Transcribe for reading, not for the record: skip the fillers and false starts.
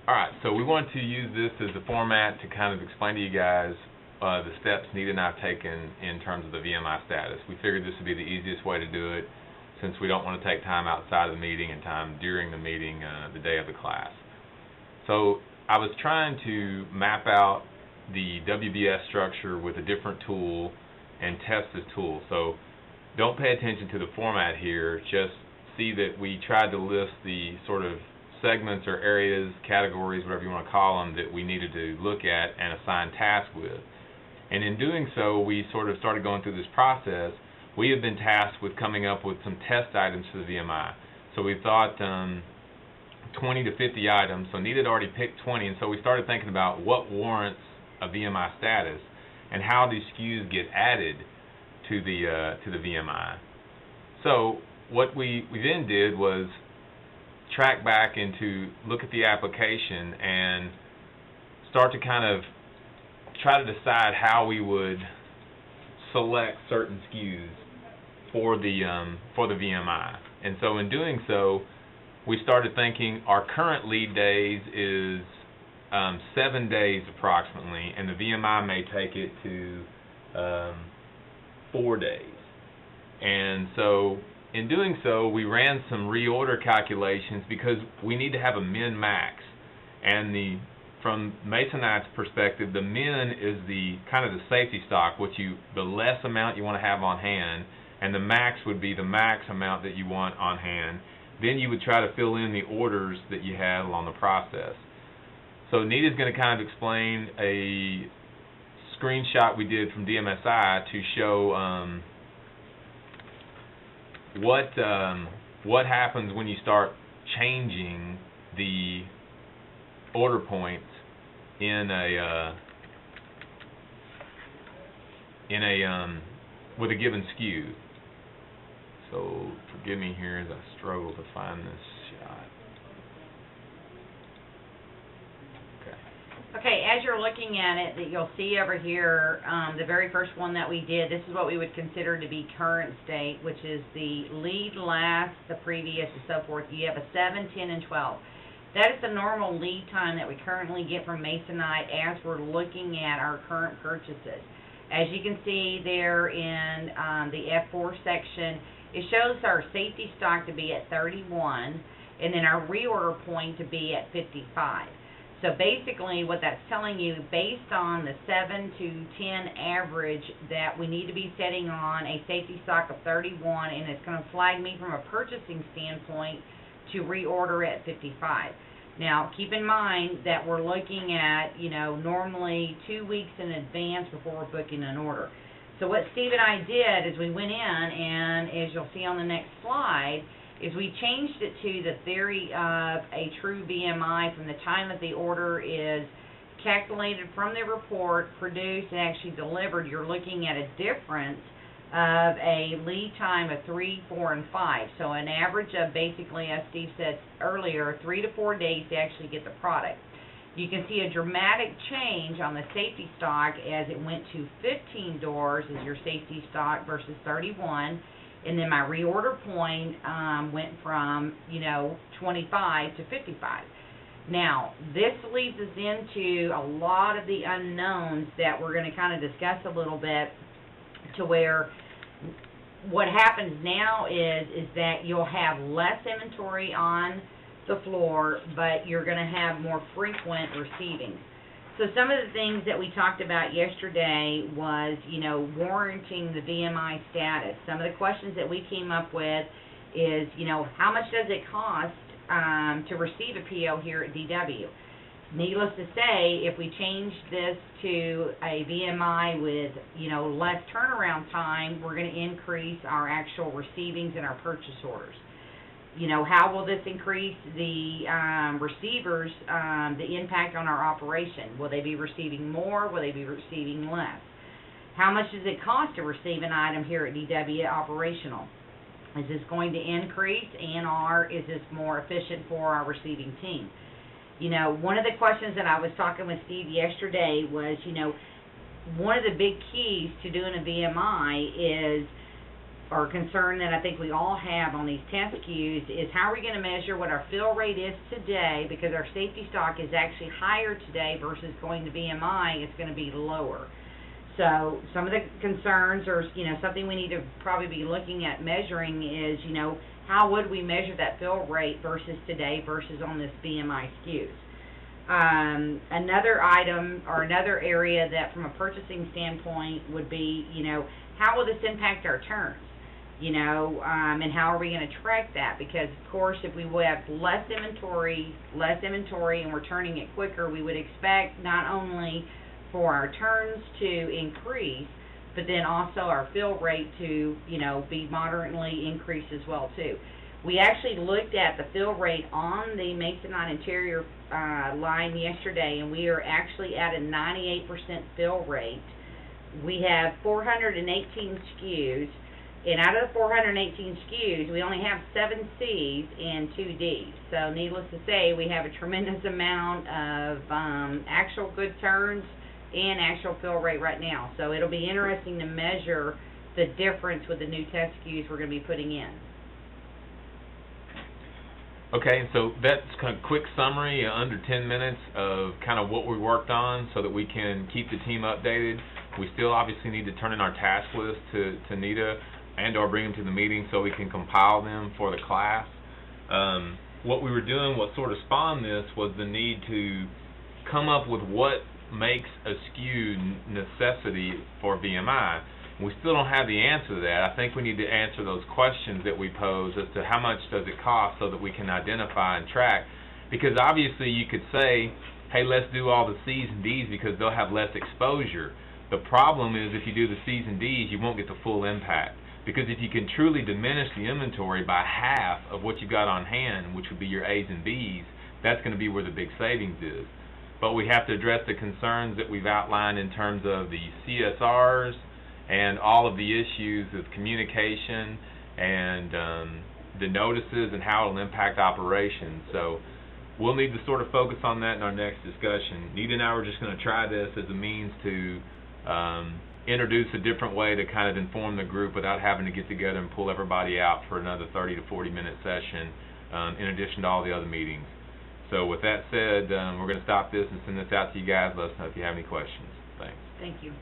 Alright, so we want to use this as a format to kind of explain to you guys the steps Nita and I have taken in terms of the VMI status. We figured this would be the easiest way to do it, since we don't want to take time outside of the meeting and time during the meeting the day of the class. So I was trying to map out the WBS structure with a different tool and test this tool. So don't pay attention to the format here, just see that we tried to list the sort of segments or areas, categories, whatever you want to call them, that we needed to look at and assign tasks with. And in doing so, we sort of started going through this process. We have been tasked with coming up with some test items for the VMI. So we thought 20 to 50 items. So Nita had already picked 20, and so we started thinking about what warrants a VMI status and how these SKUs get added to the VMI. So what we then did was track back into look at the application and start to kind of try to decide how we would select certain SKUs for the VMI. And so in doing so, we started thinking our current lead days is 7 days approximately, and the VMI may take it to 4 days. And so in doing so, we ran some reorder calculations because we need to have a min-max. And from Masonite's perspective, the min is the kind of the safety stock, the less amount you want to have on hand, and the max would be the max amount that you want on hand. Then you would try to fill in the orders that you had along the process. So Nita's going to kind of explain a screenshot we did from DMSI to show what happens when you start changing the order points in a with a given SKU. So forgive me here as I struggle to find this shot. Okay, as you're looking at it, that you'll see over here, the very first one that we did, this is what we would consider to be current state, which is the lead, last, the previous, and so forth. You have a 7, 10, and 12. That is the normal lead time that we currently get from Masonite as we're looking at our current purchases. As you can see there in the F4 section, it shows our safety stock to be at 31, and then our reorder point to be at 55. So basically what that's telling you, based on the 7 to 10 average, that we need to be setting on a safety stock of 31, and it's going to flag me from a purchasing standpoint to reorder at 55. Now, keep in mind that we're looking at, normally 2 weeks in advance before we're booking an order. So what Steve and I did is we went in, and as you'll see on the next slide, is we changed it to the theory of a true VMI from the time that the order is calculated from the report, produced, and actually delivered. You're looking at a difference of a lead time of 3, 4, and 5. So an average of basically, as Steve said earlier, 3 to 4 days to actually get the product. You can see a dramatic change on the safety stock as it went to 15 doors as your safety stock versus 31. And then my reorder point went from, 25 to 55. Now, this leads us into a lot of the unknowns that we're going to kind of discuss a little bit, to where what happens now is that you'll have less inventory on the floor, but you're going to have more frequent receivings. So some of the things that we talked about yesterday was, warranting the VMI status. Some of the questions that we came up with is, how much does it cost to receive a PO here at DW? Needless to say, if we change this to a VMI with, less turnaround time, we're going to increase our actual receivings and our purchase orders. How will this increase the receivers, the impact on our operation? Will they be receiving more? Will they be receiving less? How much does it cost to receive an item here at DW operational? Is this going to increase, and/or is this more efficient for our receiving team? One of the questions that I was talking with Steve yesterday was, one of the big keys to doing a VMI is or concern that I think we all have on these test SKUs is how are we going to measure what our fill rate is today, because our safety stock is actually higher today versus going to VMI, it's going to be lower. So some of the concerns, or something we need to probably be looking at measuring is, how would we measure that fill rate versus today versus on this VMI SKUs. Another item or another area that from a purchasing standpoint would be, how will this impact our turns? And how are we going to track that? Because, of course, if we have less inventory and we're turning it quicker, we would expect not only for our turns to increase, but then also our fill rate to, be moderately increased as well, too. We actually looked at the fill rate on the Masonite interior line yesterday, and we are actually at a 98% fill rate. We have 418 SKUs. And out of the 418 SKUs, we only have 7 C's and 2 D's. So needless to say, we have a tremendous amount of actual good turns and actual fill rate right now. So it'll be interesting to measure the difference with the new test SKUs we're going to be putting in. Okay, so that's kind of quick summary, under 10 minutes of kind of what we worked on so that we can keep the team updated. We still obviously need to turn in our task list to NETA and or bring them to the meeting so we can compile them for the class. What we were doing, what sort of spawned this, was the need to come up with what makes a SKU necessity for VMI. We still don't have the answer to that. I think we need to answer those questions that we pose as to how much does it cost so that we can identify and track. Because obviously you could say, hey, let's do all the C's and D's because they'll have less exposure. The problem is if you do the C's and D's, you won't get the full impact. Because if you can truly diminish the inventory by half of what you've got on hand, which would be your A's and B's, that's going to be where the big savings is. But we have to address the concerns that we've outlined in terms of the CSRs and all of the issues of communication and the notices and how it will impact operations. So we'll need to sort of focus on that in our next discussion. Nita and I were just going to try this as a means to introduce a different way to kind of inform the group without having to get together and pull everybody out for another 30 to 40 minute session in addition to all the other meetings. So with that said, we're going to stop this and send this out to you guys. Let us know if you have any questions. Thanks. Thank you.